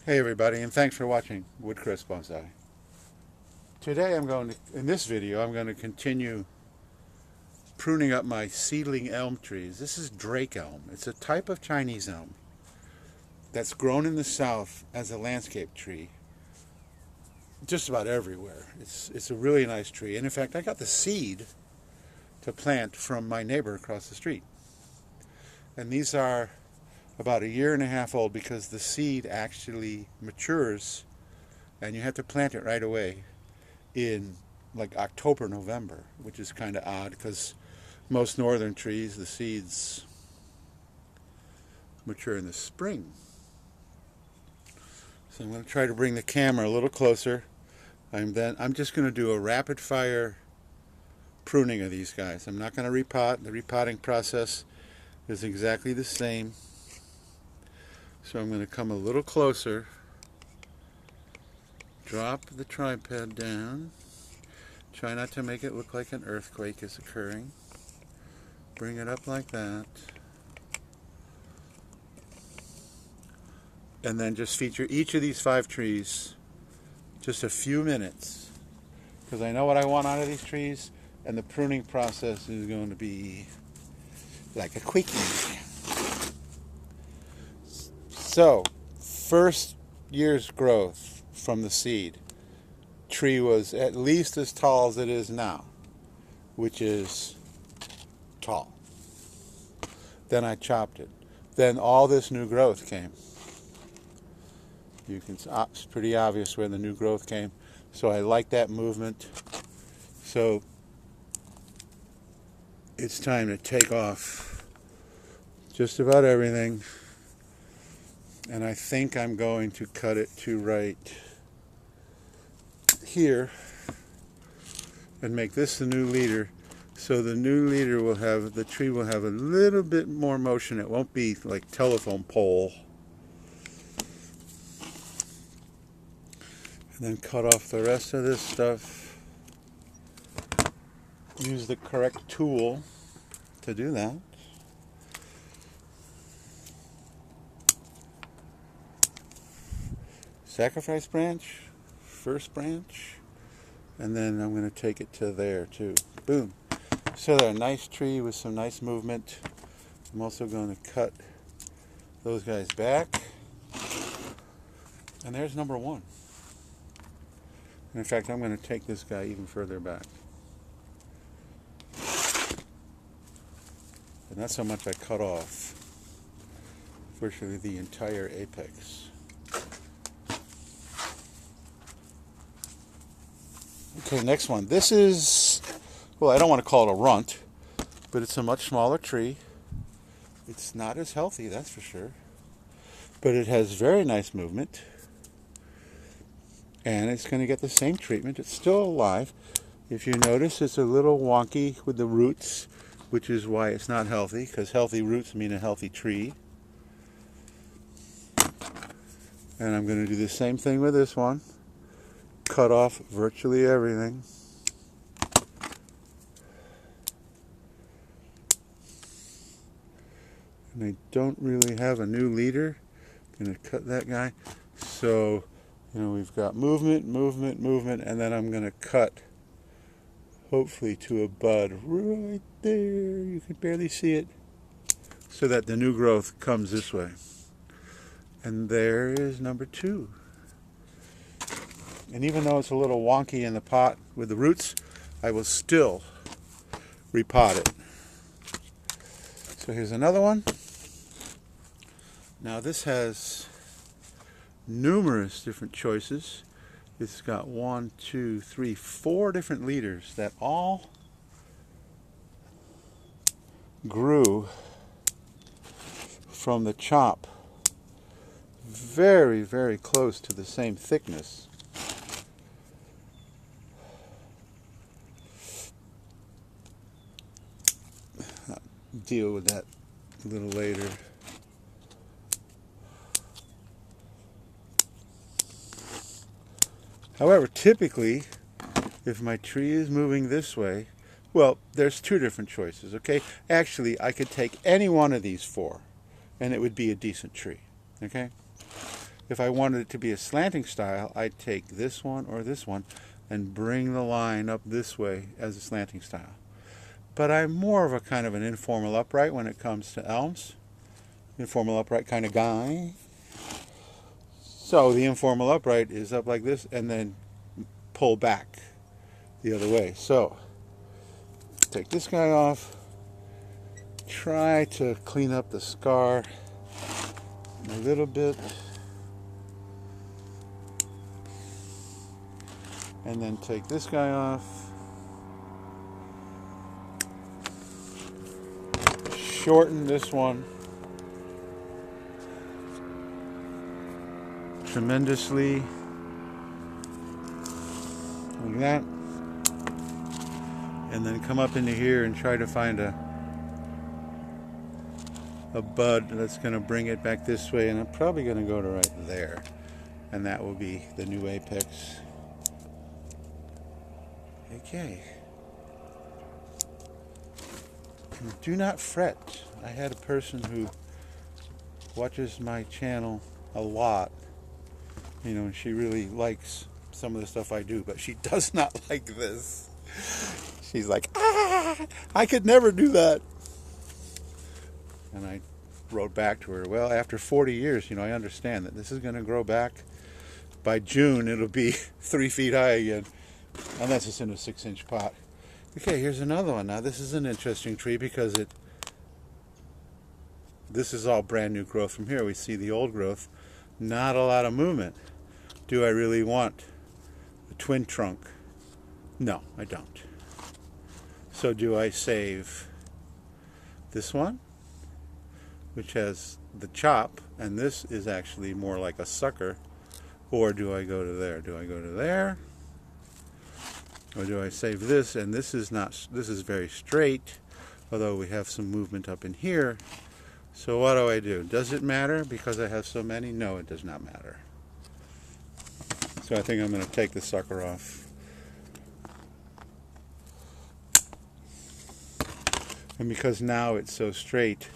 Hey everybody, and thanks for watching Woodcrest Bonsai. Today in this video, I'm going to continue pruning up my seedling elm trees. This is Drake elm. It's a type of Chinese elm that's grown in the South as a landscape tree just about everywhere. It's a really nice tree, and in fact I got the seed to plant from my neighbor across the street. And these are about 1.5 years old because the seed actually matures and you have to plant it right away in like October, November, which is kind of odd because most northern trees, the seeds mature in the spring. So I'm going to try to bring the camera a little closer. I'm just going to do a rapid fire pruning of these guys. I'm not going to repot. The repotting process is exactly the same. So I'm going to come a little closer, drop the tripod down, try not to make it look like an earthquake is occurring, bring it up like that, and then just feature each of these 5 trees just a few minutes, because I know what I want out of these trees, and the pruning process is going to be like a quickie. So, first year's growth from the seed. Tree was at least as tall as it is now, which is tall. Then I chopped it. Then all this new growth came. It's pretty obvious where the new growth came. So I like that movement. So it's time to take off just about everything. And I think I'm going to cut it to right here and make this the new leader. So the new leader will have, the tree will have a little bit more motion. It won't be like telephone pole. And then cut off the rest of this stuff. Use the correct tool to do that. Sacrifice branch, first branch, and then I'm going to take it to there too. Boom. So they're a nice tree with some nice movement. I'm also going to cut those guys back. And there's number 1. And in fact, I'm going to take this guy even further back. And that's how much I cut off. Virtually the entire apex. Okay, next one. This is, well, I don't want to call it a runt, but it's a much smaller tree. It's not as healthy, that's for sure. But it has very nice movement. And it's going to get the same treatment. It's still alive. If you notice, it's a little wonky with the roots, which is why it's not healthy, because healthy roots mean a healthy tree. And I'm going to do the same thing with this one. Cut off virtually everything. And I don't really have a new leader. I'm going to cut that guy. So, we've got movement, movement, movement, and then I'm going to cut, hopefully to a bud right there. You can barely see it. So that the new growth comes this way. And there is number 2. And even though it's a little wonky in the pot with the roots, I will still repot it. So here's another one. Now this has numerous different choices. It's got 1, 2, 3, 4 different leaders that all grew from the chop very, very close to the same thickness. Deal with that a little later. However, typically, if my tree is moving this way, well, there's 2 different choices, okay? Actually, I could take any one of these 4, and it would be a decent tree, okay? if I wanted it to be a slanting style, I'd take this one or this one and bring the line up this way as a slanting style. But I'm more of a kind of an informal upright when it comes to elms. Informal upright kind of guy. So the informal upright is up like this and then pull back the other way. So take this guy off. Try to clean up the scar a little bit. And then take this guy off. Shorten this one tremendously. Like that. And then come up into here and try to find a bud that's going to bring it back this way. And I'm probably going to go to right there. And that will be the new apex. Okay. Do not fret. I had a person who watches my channel a lot, you know, and she really likes some of the stuff I do, but she does not like this. She's like, I could never do that. And I wrote back to her, well, after 40 years, you know, I understand that this is going to grow back. By June, it'll be 3 feet high again. Unless it's in a 6-inch pot. Okay, here's another one. Now this is an interesting tree because this is all brand new growth from here. We see the old growth. Not a lot of movement. Do I really want a twin trunk? No, I don't. So do I save this one, which has the chop, and this is actually more like a sucker, or do I go to there? Do I go to there? Or do I save this, and this is very straight, although we have some movement up in here. So what do? Does it matter because I have so many? No, it does not matter. So I think I'm going to take the sucker off. And because now it's so straight,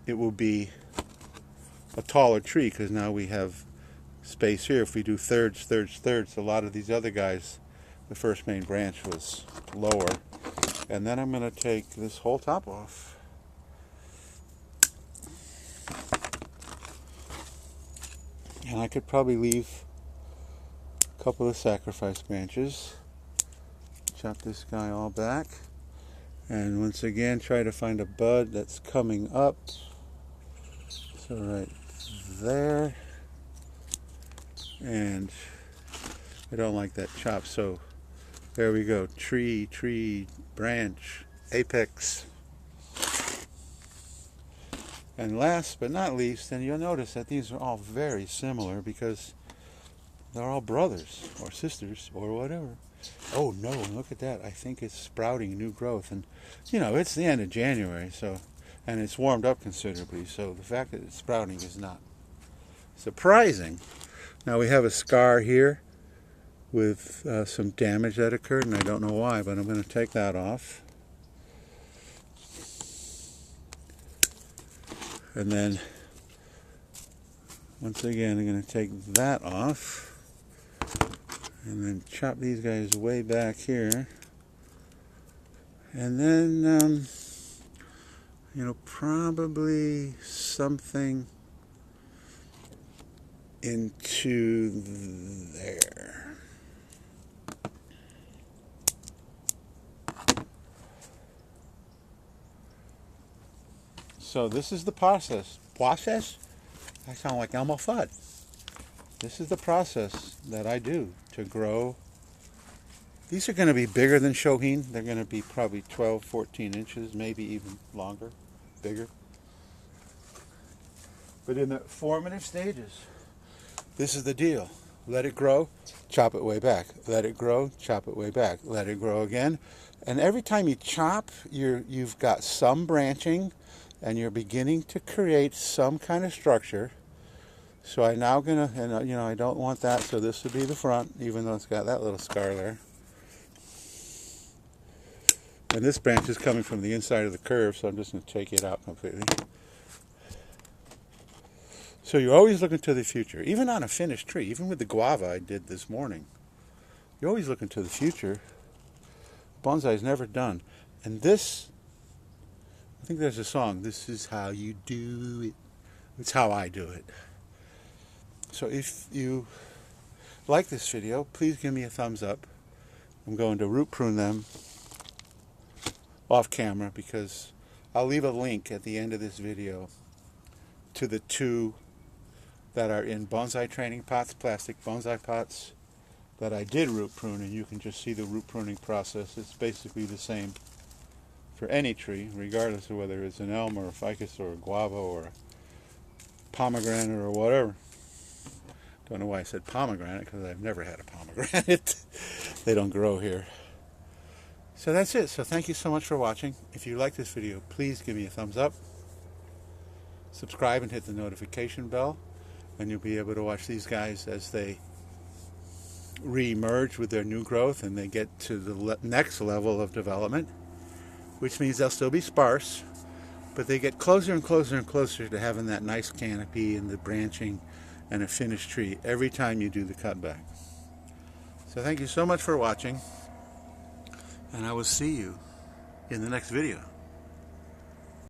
it will be a taller tree because now we have space here. If we do thirds, a lot of these other guys, the first main branch was lower. And then I'm going to take this whole top off. And I could probably leave a couple of sacrifice branches. Chop this guy all back. And once again, try to find a bud that's coming up. So right there. And I don't like that chop, so there we go. Tree, branch, apex. And last but not least, and you'll notice that these are all very similar because they're all brothers or sisters or whatever. Oh no, look at that. I think it's sprouting new growth. And, you know, it's the end of January, so, and it's warmed up considerably, so the fact that it's sprouting is not surprising. Now we have a scar here with some damage that occurred, and I don't know why, but I'm going to take that off. And then, once again, I'm going to take that off. And then chop these guys way back here. And then, you know, probably something into there. So this is the process. Process? I sound like Elmo Fudd. This is the process that I do to grow. These are going to be bigger than Shohin. They're going to be probably 12, 14 inches, maybe even longer, bigger. But in the formative stages, this is the deal. Let it grow, chop it way back. Let it grow, chop it way back. Let it grow again. And every time you chop, you've got some branching, and you're beginning to create some kind of structure. So I'm now gonna, and you know, I don't want that, so this would be the front, even though it's got that little scar there. And this branch is coming from the inside of the curve, so I'm just gonna take it out completely. So you're always looking to the future, even on a finished tree, even with the guava I did this morning. You're always looking to the future. Bonsai is never done. And this, I think there's a song, "This is how you do it." It's how I do it. So if you like this video, please give me a thumbs up. I'm going to root prune them off camera because I'll leave a link at the end of this video to the two that are in bonsai training pots, plastic bonsai pots that I did root prune, and you can just see the root pruning process. It's basically the same for any tree, regardless of whether it's an elm or a ficus or a guava or a pomegranate or whatever. Don't know why I said pomegranate, because I've never had a pomegranate. They don't grow here. So that's it. So thank you so much for watching. If you like this video, please give me a thumbs up. Subscribe and hit the notification bell, and you'll be able to watch these guys as they re-emerge with their new growth and they get to the next level of development, which means they'll still be sparse, but they get closer and closer and closer to having that nice canopy and the branching and a finished tree every time you do the cutback. So thank you so much for watching, and I will see you in the next video.